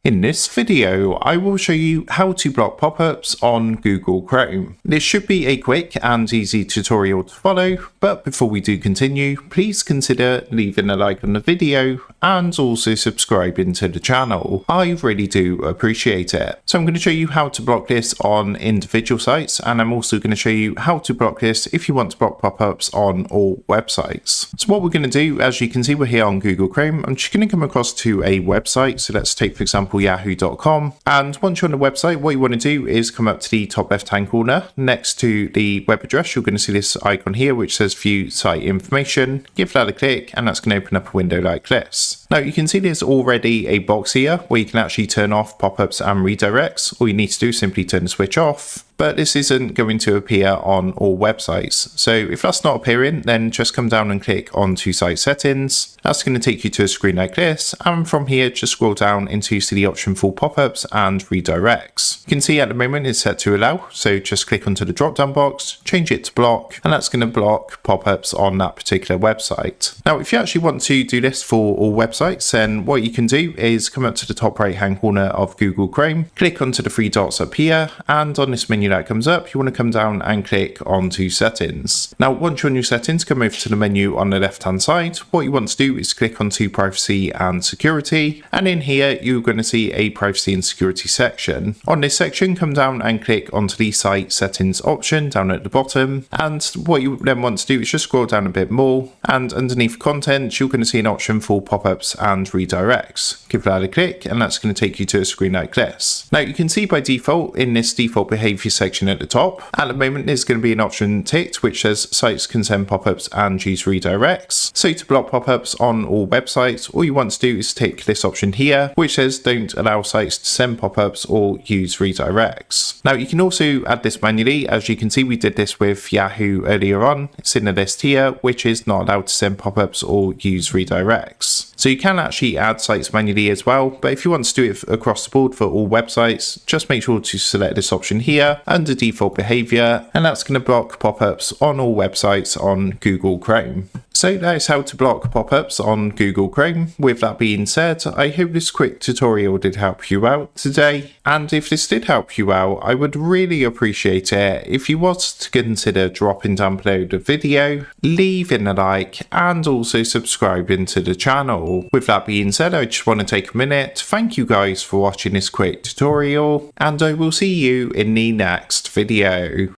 In this video, I will show you how to block pop-ups on Google Chrome. This should be a quick and easy tutorial to follow, but before we do continue, please consider leaving a like on the video and also subscribing to the channel. I really do appreciate it. So I'm going to show you how to block this on individual sites, and I'm also going to show you how to block this if you want to block pop-ups on all websites. So what we're going to do, as you can see, we're here on Google Chrome. I'm just going to come across to a website. So let's take, for example, yahoo.com, and once you're on the website, what you want to do is come up to the top left hand corner next to the web address. You're going to see this icon here which says view site information. Give that a click and that's going to open up a window like this. Now you can see there's already a box here where you can actually turn off pop-ups and redirects. All you need to do is simply turn the switch off, but this isn't going to appear on all websites. So if that's not appearing, then just come down and click onto site settings. That's going to take you to a screen like this, and from here just scroll down until you see the option for pop-ups and redirects. You can see at the moment it's set to allow, so just click onto the drop down box, change it to block, and that's going to block pop-ups on that particular website. Now if you actually want to do this for all websites, then what you can do is come up to the top right hand corner of Google Chrome, click onto the three dots up here, and on this menu that comes up, you want to come down and click onto settings. Now once you're on your settings, come over to the menu on the left hand side. What you want to do is click onto privacy and security, and in here you're going to see a privacy and security section. On this section, come down and click onto the site settings option down at the bottom, and what you then want to do is just scroll down a bit more, and underneath content you're going to see an option for pop-ups and redirects. Give that a click and that's going to take you to a screen like this. Now you can see by default in this default behavior section at the top, at the moment there's going to be an option ticked which says sites can send pop-ups and use redirects. So to block pop-ups on all websites, all you want to do is tick this option here which says don't allow sites to send pop-ups or use redirects. Now you can also add this manually. As you can see, we did this with Yahoo earlier on. It's in the list here which is not allowed to send pop-ups or use redirects. So you can actually add sites manually as well, but if you want to do it across the board for all websites, just make sure to select this option here under default behavior, and that's going to block pop-ups on all websites on Google Chrome. So that is how to block pop-ups on Google Chrome. With that being said, I hope this quick tutorial did help you out today, and if this did help you out, I would really appreciate it if you was to consider dropping down below the video, leaving a like, and also subscribing to the channel. With that being said, I just want to take a minute to thank you guys for watching this quick tutorial, and I will see you in the next video.